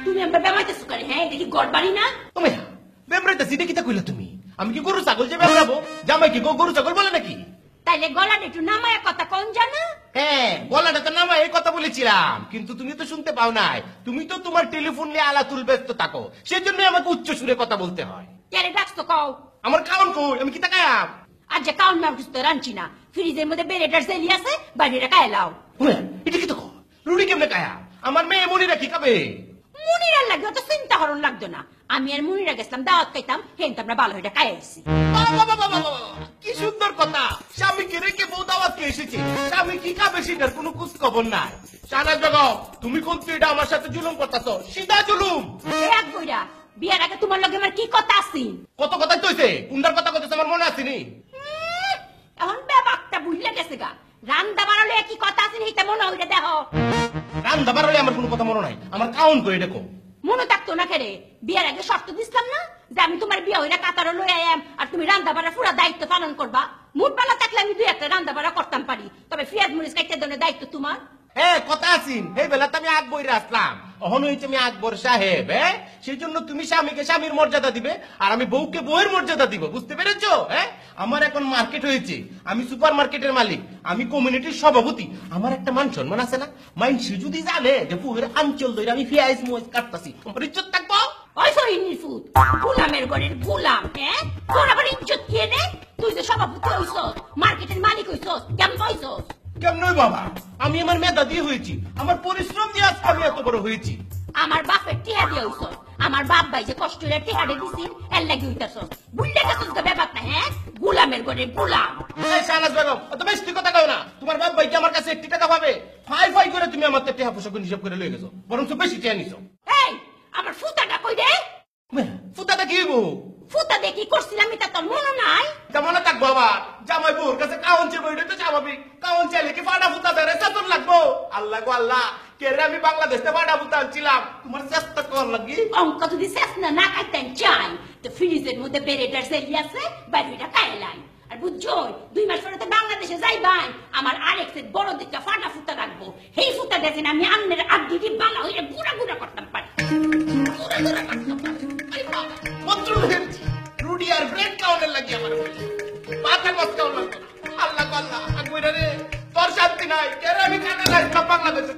তুমি আমরা বেমাইতেছো কেন? হ্যাঁ দেখি গড় বাড়ি না বেমরাইতেছি এটা কিতা কইলা তুমি? আমি কি গরু ছাগল যে বেমরাবো? জামাই কি গরু ছাগল বলে নাকি? তাইলে গলাটা একটু নামায় কথা কোন জানা? হ্যাঁ গলাটা তো নামায় এই কথা বলেছিলাম, কিন্তু তুমি তো শুনতে পাও নাই। তুমি তো তোমার টেলিফোন নিয়ে আলাতুল ব্যস্ত থাকো, সেজন্য আমাকে উচ্চ সুরে কথা বলতে হয়। কেরে ডাকছো কও? আমার কারণ কই? আমি কি তাকায়াম? আর যে কাউন মার কিছু রাঞ্চি না, ফ্রিজের মধ্যে বেরেটার জেলি আছে, বাইরেটা খায় লাও। এটা কি তো রুড়ি কেমনে কায়া? আমার মেয়ে মনিরা কি খাবে? মুনিরার লাগবে তো চিন্তা হরণ লাগতো না। আমি আর মুনিরা গেছিলাম দাওয়াত খাইতাম, হেন আমরা ভালো হইটা খাই আসছি। কি সুন্দর কথা! স্বামীকে রেখে বউ দাওয়াত এসেছে, স্বামী কি খাবে সেটার কোনো খোঁজ খবর নাই। শাহনাজ বেগম, তুমি কোন এটা আমার সাথে জুলুম করতেছ? সিধা জুলুম। এক বইরা বিয়ার আগে তোমার লগে আমার কি কথা আছে? কত কথাই কইছে, কোনটার কথা কইছে আমার মনে আসেনি। এখন ব্যাপারটা বুঝলে গেছে গা। রান্দা বাড়ালে কি কথা আছে এইটা মনে হইলে দেখো। রান্দা বাড়ালে আমার কোনো কথা মনে নাই, আমার কাউন্ট করে দেখো। মনে থাকতো না কেরে? বিয়ার আগে শর্ত দিছিলাম না যে আমি তোমার বিয়া হইরা কাতারে লই আইয়াম আর তুমি রান্দা বাড়া পুরা দায়িত্ব পালন করবা। মুড বেলা থাকলে আমি দুই একটা রান্দা বাড়া করতাম পারি, তবে পেঁয়াজ মরিচ কাটতে দেওয়ার দায়িত্ব তোমার। হ্যাঁ কথা আছিন, এই বেলাতে আমি আকবরে আসলাম, অহন হয়েছে আমি আকবর সাহেব। হ্যাঁ সেই জন্য তুমি স্বামীকে স্বামীর মর্যাদা দিবে আর আমি বউকে বউয়ের মর্যাদা দিব, বুঝতে পেরেছো? হ্যাঁ আমার এখন মার্কেট হয়েছে, আমি সুপার মার্কেটের মালিক, আমি কমিউনিটির সভাপতি, আমার একটা মান সম্মান আছে না? মাইনসি যদি জানে যে পুরো অঞ্চল ধরে আমি পেঁয়াজ মরিচ কাটতাছি, আমার ইজ্জত থাকবো? ওই ফরিনির ফুট গোলামের ঘরের গোলাম। হ্যাঁ তোর আবার ইজ্জত কে রে? তুই যে সভাপতি হইছস, মার্কেটের মালিক হইছস, কেমন হইছস? কেমন বাবা? আমি আমার মেধা দিয়ে হয়েছি, আমার পরিশ্রম দিয়ে আজকে আমি এত বড় হয়েছি। আমার বাপের টিহা দিয়ে হইছস, আমার বাপ ভাই যে কষ্ট করে টিহাড়ে দিছিস এর লাগি হইতাছস। বুঝলে গেছস তো ব্যাপারটা? হ্যাঁ গোলামের ঘরের গোলাম। এই শাহনাজ বেগম, অত বেশি কথা কও না। তোমার বাপ ভাই কি আমার কাছে 1 টাকা পাবে? ফাই ফাই করে তুমি আমার টেহা পোশাক হিসাব করে লয়ে গেছো, বরং বেশি টেহা নিছো। এই আমার ফুটাটা কই রে? ফুটাটা কি হইবো? ফুটা দিয়ে কি করছিলাম এটা তোর মনে নাই? তা মনে থাকবো আবার? জামাই বউর কাছে কাউন চেয়ে বইটা তো স্বাভাবিক, কাউন চাইলে কি ফাটা ফুটা ধরে চেতন লাগবো? আল্লাহ গো আল্লাহ, কে রে আমি বাংলাদেশে ফাটা ফুটা আনছিলাম, তোমার চেষ্টা কর লাগি। অঙ্ক যদি শেষ না খাইতেন চাই তো ফ্রিজের মধ্যে বেরেটার জেলি আছে, বাইরেটা খাইলাই। আর বুঝছো 2 মাস পরে তো বাংলাদেশে যাইবাই, আমার আরেক সেট বড় দিকটা ফাটা ফুটা রাখবো। সেই ফুটা দেখেন আমি আন্নের আড্ডি বালা হইলে গুড়া গুড়া করতাম পারি, গুড়া গুড়া করতাম পারি। রুডি আর ব্রেড কাউন্টার লাগি আমার মাথা কষ্ট লাগতো। আল্লাহ গো আল্লাহ, আকবর রে তোর শান্তি নাই, কে রে আমি কাটা নাই বাংলাদেশে।